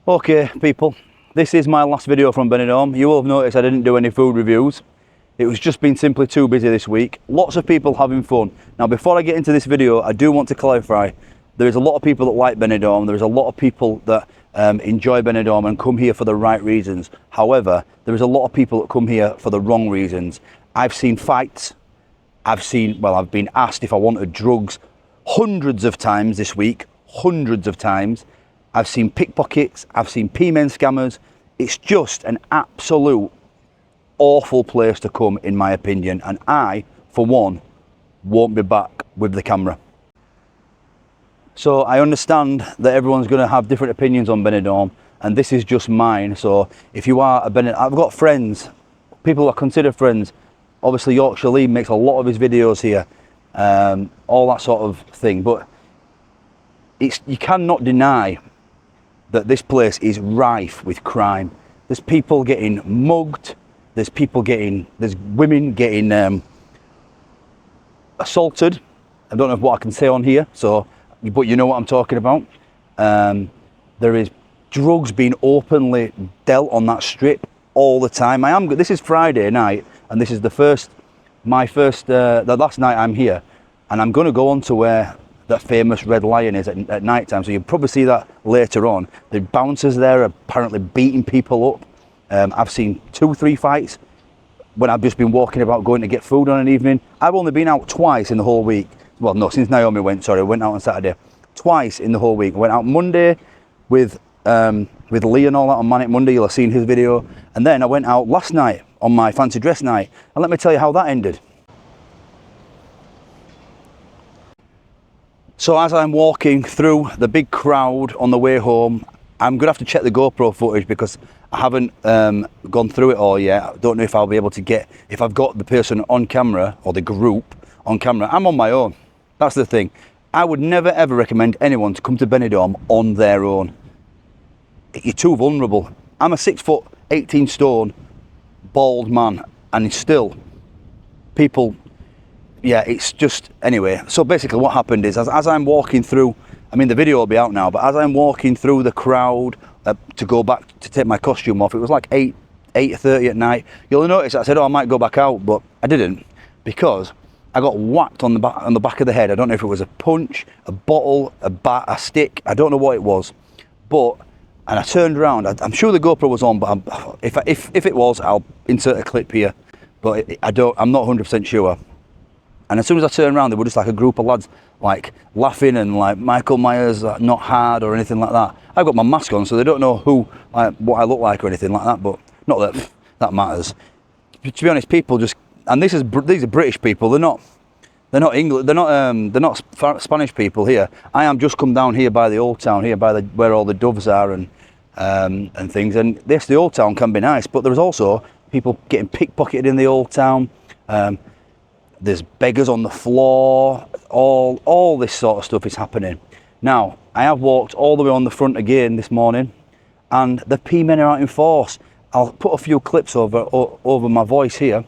Okay people, this is my last video from BENIDORM. You will have noticed I didn't do any food reviews. It was just been simply too busy this week. Lots of people having fun. Now before I get into this video, I do want to clarify, there is a lot of people that like BENIDORM, there is a lot of people that enjoy BENIDORM and come here for the right reasons. However, there is a lot of people that come here for the wrong reasons. I've seen fights, I've been asked if I wanted drugs hundreds of times this week, hundreds of times. I've seen pickpockets, I've seen P-men scammers. It's just an absolute awful place to come, in my opinion. And I, for one, won't be back with the camera. So I understand that everyone's going to have different opinions on BENIDORM, and this is just mine. So if you are a BENIDORM, I've got friends, people I consider friends. Obviously Yorkshire Lee makes a lot of his videos here, all that sort of thing. But you cannot deny that this place is rife with crime. There's people getting mugged, there's women getting assaulted. I don't know what I can say on here, but you know what I'm talking about. There is drugs being openly dealt on that strip all the time. This is Friday night, and this is the last night I'm here, and I'm going to go on to where that famous Red Lion is at night time, so you'll probably see that later on. The bouncers there are apparently beating people up. I've seen 2-3 fights when I've just been walking about going to get food on an evening. I've only been out twice in the whole week. Well, no, since Naomi went, sorry, I went out on Saturday. Twice in the whole week. I went out Monday with Lee and all that on Manic Monday, you'll have seen his video. And then I went out last night on my fancy dress night, and let me tell you how that ended. So as I'm walking through the big crowd on the way home, I'm going to have to check the GoPro footage because I haven't gone through it all yet. I don't know if I'll be able to if I've got the person on camera or the group on camera. I'm on my own. That's the thing. I would never ever recommend anyone to come to BENIDORM on their own. You're too vulnerable. I'm a 6 foot, 18 stone, bald man, and still people... Yeah, it's just, anyway, so basically what happened is, as I'm walking through, I mean the video will be out now, but as I'm walking through the crowd to go back to take my costume off, it was like 8:30 at night. You'll notice I said, oh, I might go back out, but I didn't, because I got whacked on the back of the head. I don't know if it was a punch, a bottle, a bat, a stick, I don't know what it was, and I turned around. I'm sure the GoPro was on, but if it was, I'll insert a clip here, but I'm not 100% sure. And as soon as I turned around, there were just like a group of lads like laughing and like Michael Myers, like, not hard or anything like that. I've got my mask on, so they don't know what I look like or anything like that, but not that that matters. To be honest, people just, and these are British people, they're not English, they're not Spanish people here. I am just come down here by the old town, here by where all the doves are and things, and this, the old town can be nice, but there's also people getting pickpocketed in the old town. There's beggars on the floor, all this sort of stuff is happening. Now, I have walked all the way on the front again this morning, and the P-men are out in force. I'll put a few clips over my voice here,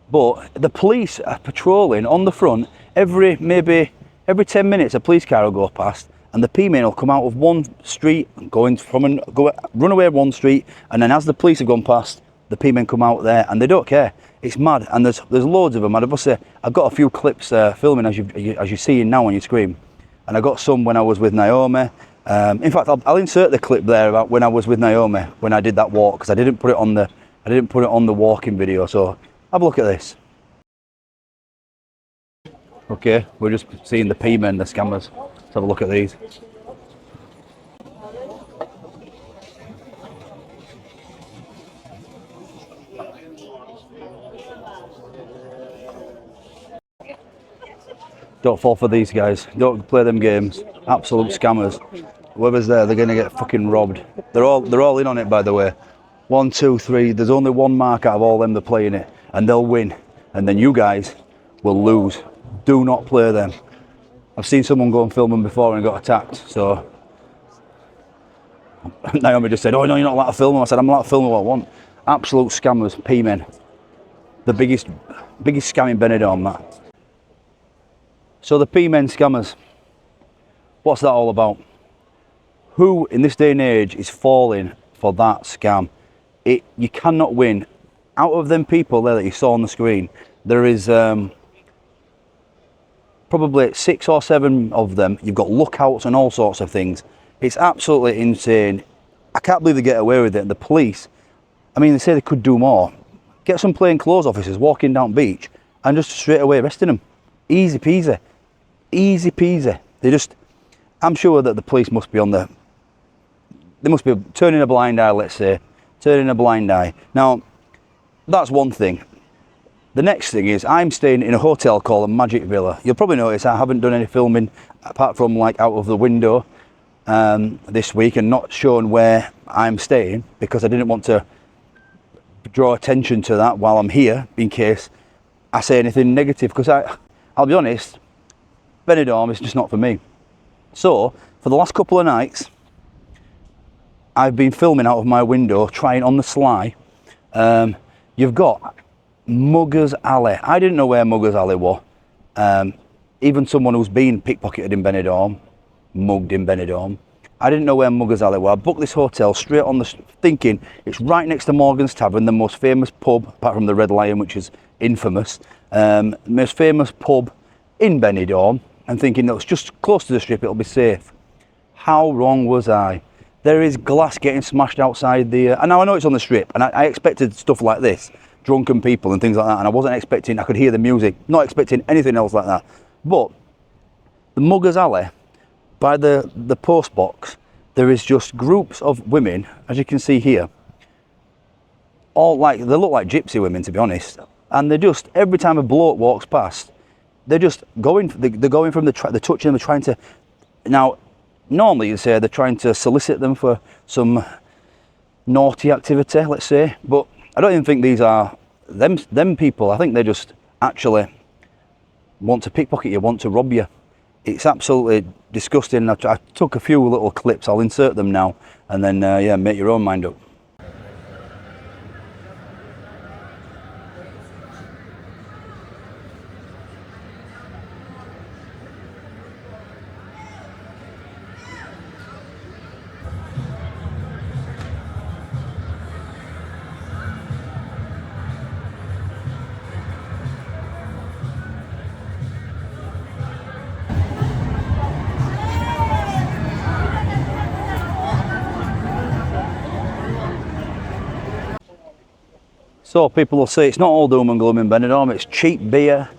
but the police are patrolling on the front. Every 10 minutes a police car will go past, and the P-men will come out of one street, run away one street, and then as the police have gone past, the P-men come out there, and they don't care. It's mad, and there's loads of them. I must say, I've got a few clips filming as you're seeing now on your screen, and I got some when I was with Naomi. In fact, I'll insert the clip there about when I was with Naomi when I did that walk, because I didn't put it on the walking video. So have a look at this. Okay, we're just seeing the P-men, the scammers. Let's have a look at these. Don't fall for these guys. Don't play them games. Absolute scammers. Whoever's there, they're gonna get fucking robbed. They're all in on it, by the way. 1, 2, 3. There's only one mark out of all them that are playing it, and they'll win. And then you guys will lose. Do not play them. I've seen someone go and film them before and got attacked. So Naomi just said, "Oh no, you're not allowed to film them." I said, "I'm allowed to film what I want." Absolute scammers, P-men. The biggest scam in BENIDORM, that. So the P-men scammers, what's that all about? Who in this day and age is falling for that scam? You cannot win. Out of them people there that you saw on the screen, there is probably 6 or 7 of them. You've got lookouts and all sorts of things. It's absolutely insane. I can't believe they get away with it. The police, I mean, they say they could do more. Get some plain clothes officers walking down beach and just straight away arresting them. Easy peasy. Easy peasy. I'm sure that the police must be they must be turning a blind eye, let's say. Turning a blind eye. Now, that's one thing. The next thing is I'm staying in a hotel called the Magic Villa. You'll probably notice I haven't done any filming apart from like out of the window this week and not showing where I'm staying because I didn't want to draw attention to that while I'm here in case I say anything negative, because I'll be honest, BENIDORM is just not for me. So for the last couple of nights I've been filming out of my window, trying on the sly. You've got Muggers Alley. I didn't know where Muggers Alley was. Even someone who's been pickpocketed in BENIDORM, mugged in BENIDORM, I didn't know where Muggers Alley was. I booked this hotel straight on thinking it's right next to Morgan's Tavern, the most famous pub, apart from the Red Lion, which is infamous, the most famous pub in BENIDORM, and thinking that it's just close to the strip, it'll be safe. How wrong was I? There is glass getting smashed outside the... and now I know it's on the strip, and I expected stuff like this, drunken people and things like that, and I wasn't expecting, I could hear the music, not expecting anything else like that. But the Muggers Alley, by the post box, there is just groups of women, as you can see here, all like, they look like gypsy women, to be honest, and they're just, every time a bloke walks past, they're just going, they're going from they're touching them, they're trying to, now, normally you'd say they're trying to solicit them for some naughty activity, let's say, but I don't even think these are them people. I think they just actually want to pickpocket you, want to rob you. It's absolutely disgusting. I took a few little clips, I'll insert them now, and then yeah, make your own mind up. So people will say it's not all doom and gloom in BENIDORM. It's cheap beer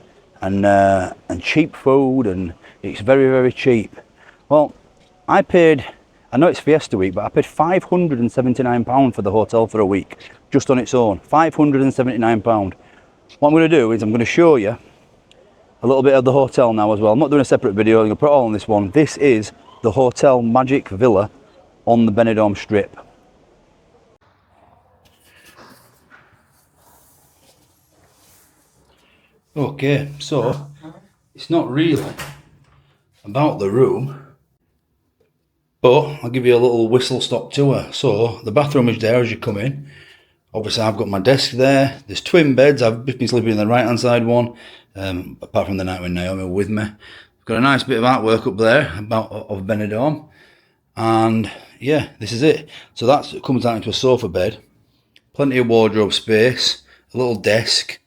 and cheap food, and it's very, very cheap. Well, I know it's Fiesta week, but I paid £579 for the hotel for a week, just on its own. £579. What I'm going to do is I'm going to show you a little bit of the hotel now as well. I'm not doing a separate video, I'm going to put it all on this one. This is the Hotel Magic Villa on the BENIDORM Strip. Okay, so it's not really about the room, but I'll give you a little whistle stop tour. So the bathroom is there as you come in. Obviously I've got my desk there. There's twin beds. I've been sleeping in the right hand side one, apart from the night when Naomi was with me. I've got a nice bit of artwork up there of BENIDORM, and yeah, this is it. So that comes out into a sofa bed, plenty of wardrobe space, a little desk,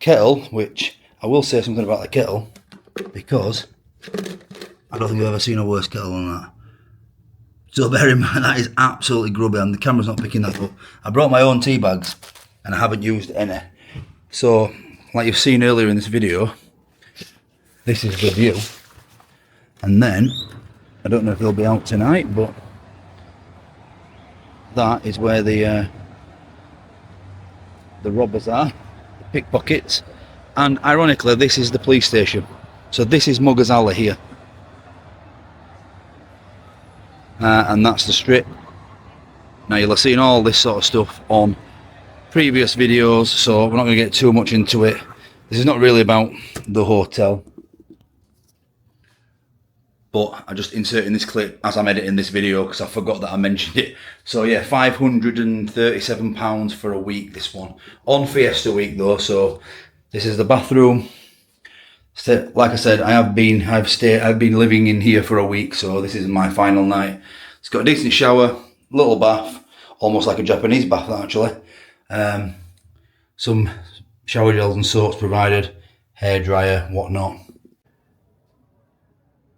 kettle, which I will say something about the kettle, because I don't think I've ever seen a worse kettle than that. So bear in mind, that is absolutely grubby, and the camera's not picking that up. I brought my own tea bags and I haven't used any. So like you've seen earlier in this video, this is the view. And then, I don't know if they'll be out tonight, but that is where the robbers are. Pickpockets, and ironically this is the police station. So this is Muggers Alley here, and that's the strip. Now you'll have seen all this sort of stuff on previous videos, so we're not going to get too much into it. This is not really about the hotel, but I'm just inserting this clip as I'm editing this video because I forgot that I mentioned it. So yeah, £537 for a week, this one. On Fiesta week though, so this is the bathroom. Like I said, I've been living in here for a week, so this is my final night. It's got a decent shower, little bath, almost like a Japanese bath actually. Some shower gels and soaps provided, hairdryer, whatnot.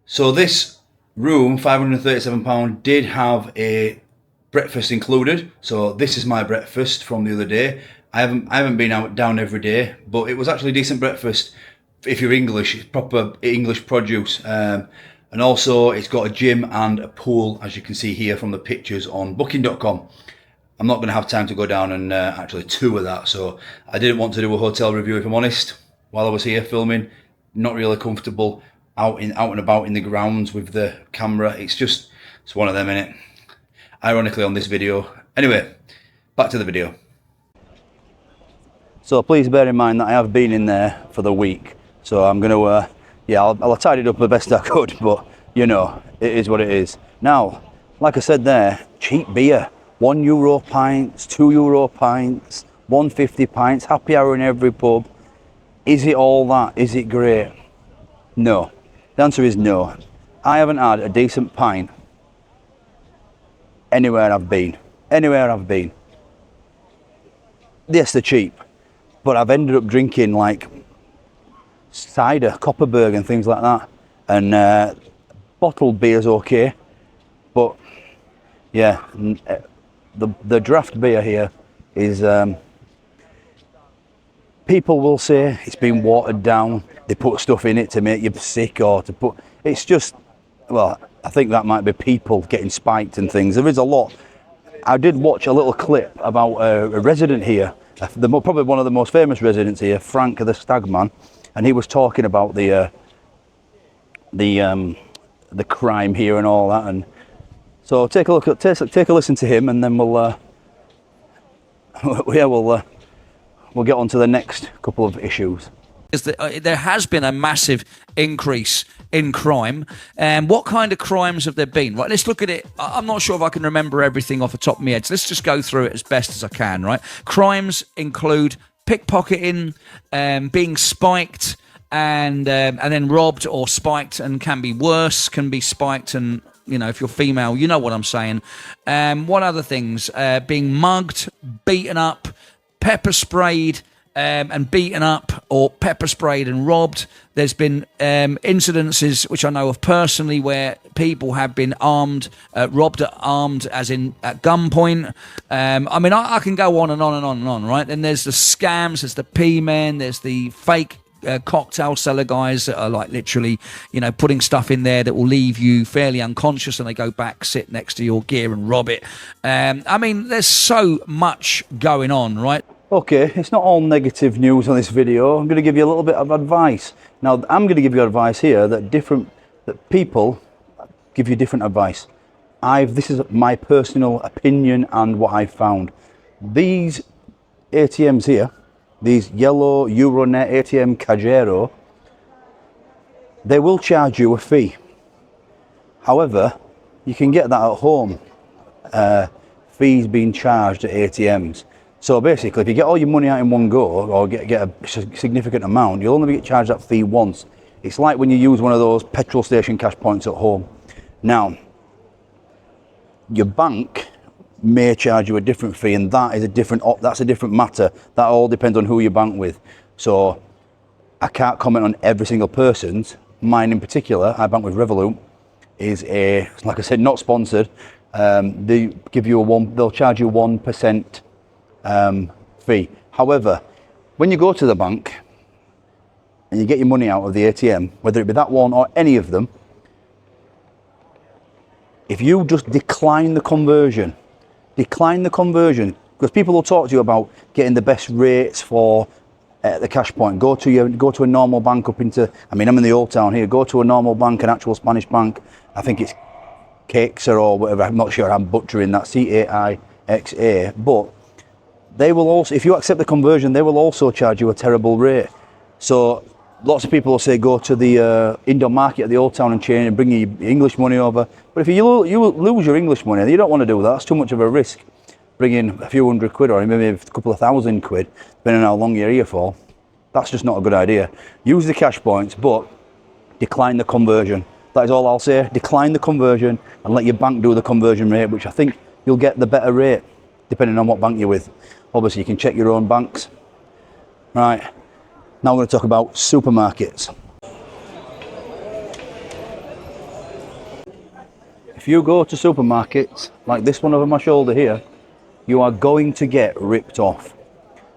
So this room, £537, did have a breakfast included. So this is my breakfast from the other day. I haven't been down every day, but it was actually a decent breakfast. If you're English, it's proper English produce. And also it's got a gym and a pool, as you can see here from the pictures on booking.com. I'm not going to have time to go down and actually tour that, so I didn't want to do a hotel review, if I'm honest, while I was here filming. Not really comfortable out and about in the grounds with the camera. It's one of them, innit? Ironically on this video. Anyway, back to the video. So please bear in mind that I have been in there for the week. So I'm going to, I'll tidy it up the best I could, but you know, it is what it is. Now, like I said there, cheap beer. €1 pints, €2 pints, 150 pints, happy hour in every pub. Is it all that? Is it great? No. The answer is no. I haven't had a decent pint anywhere I've been. Anywhere I've been. Yes, they're cheap, but I've ended up drinking like cider, Copperberg and things like that. And bottled beer's okay, but yeah, the draft beer here is, people will say it's been watered down. They put stuff in it to make you sick, or to put, it's just, well, I think that might be people getting spiked and things. There is a lot. I did watch a little clip about a resident here, probably one of the most famous residents here, Frank the Stagman, and he was talking about the crime here and all that. And so take a look at, take a listen to him, and then we'll get on to the next couple of issues. Is that there has been a massive increase in crime. And what kind of crimes have there been? Right, let's look at it. I'm not sure if I can remember everything off the top of my head, so let's just go through it as best as I can, right? Crimes include pickpocketing, being spiked, and then robbed or spiked, and can be worse, can be spiked and, you know, if you're female, you know what I'm saying. What other things? Being mugged, beaten up, pepper sprayed, and beaten up, or pepper sprayed and robbed. There's been incidences which I know of personally where people have been armed, robbed armed, as in at gunpoint. I mean, I can go on and on and on and on, right? Then there's the scams, there's the P-men, there's the fake cocktail seller guys that are like literally, you know, putting stuff in there that will leave you fairly unconscious, and they go back, sit next to your gear and rob it. I mean, there's so much going on, right? Okay, it's not all negative news on this video. I'm going to give you a little bit of advice. Now, I'm going to give you advice here that people give you different advice. This is my personal opinion and what I found. These ATMs here, these yellow Euronet ATM Cajero, they will charge you a fee. However, you can get that at home. Fees being charged at ATMs. So basically, if you get all your money out in one go, or get a significant amount, you'll only get charged that fee once. It's like when you use one of those petrol station cash points at home. Now, your bank may charge you a different fee, and that's a different matter. That all depends on who you bank with. So I can't comment on every single person's. Mine in particular, I bank with Revolut, is like I said, not sponsored. They give you they'll charge you 1% fee. However, when you go to the bank and you get your money out of the ATM, whether it be that one or any of them, if you just decline the conversion, because people will talk to you about getting the best rates for the cash point. Go to a normal bank up into, I mean, I'm in the old town here, go to a normal bank, an actual Spanish bank. I think it's Caixa or whatever, I'm not sure, I'm butchering that, Caixa, but they will also, if you accept the conversion, they will also charge you a terrible rate. So lots of people will say go to the indoor market at the old town and change and bring your English money over. But if you lose your English money, you don't want to do that. That's too much of a risk. Bringing a few £100 or maybe a couple of £1,000, depending on how long you're here for. That's just not a good idea. Use the cash points, but decline the conversion. That is all I'll say. Decline the conversion and let your bank do the conversion rate, which I think you'll get the better rate depending on what bank you're with. Obviously, you can check your own banks. Right, now we're going to talk about supermarkets. If you go to supermarkets like this one over my shoulder here, you are going to get ripped off,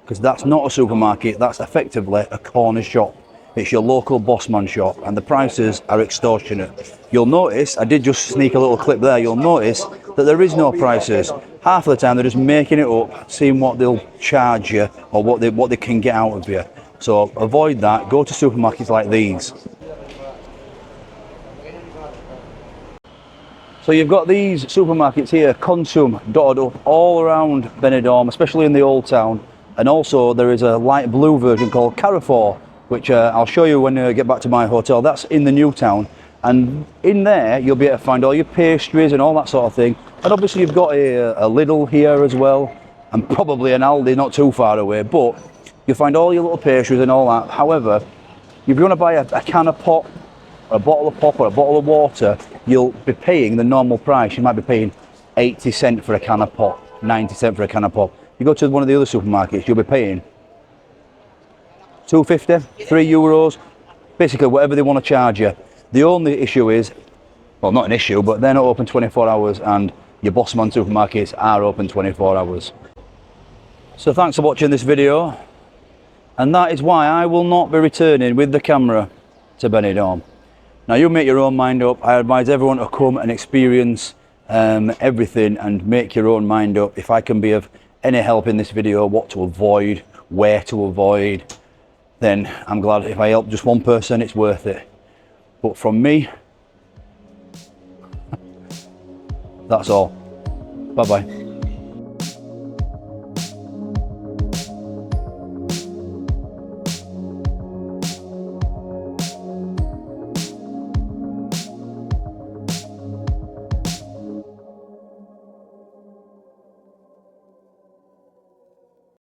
because that's not a supermarket, that's effectively a corner shop. It's your local bossman shop, and the prices are extortionate. You'll notice, I did just sneak a little clip there, you'll notice that there is no prices. Half of the time they're just making it up, seeing what they'll charge you or what they can get out of you. So avoid that, go to supermarkets like these. So you've got these supermarkets here, Consum, dotted up all around Benidorm, especially in the old town. And also there is a light blue version called Carrefour, which I'll show you when I get back to my hotel. That's in the new town. And in there, you'll be able to find all your pastries and all that sort of thing. And obviously you've got a Lidl here as well, and probably an Aldi not too far away. But you'll find all your little pastries and all that. However, if you want to buy a can of pop, or a bottle of pop, or a bottle of water, you'll be paying the normal price. You might be paying 80 cents for a can of pop, 90 cents for a can of pop. You go to one of the other supermarkets, you'll be paying €2.50, €3, basically whatever they want to charge you. The only issue is, well, not an issue, but they're not open 24 hours, and your Bossman supermarkets are open 24 hours. So thanks for watching this video, and that is why I will not be returning with the camera to Benidorm. Now you make your own mind up. I advise everyone to come and experience everything and make your own mind up. If I can be of any help in this video, what to avoid, where to avoid, then I'm glad. If I help just one person, it's worth it. But from me, that's all. Bye bye.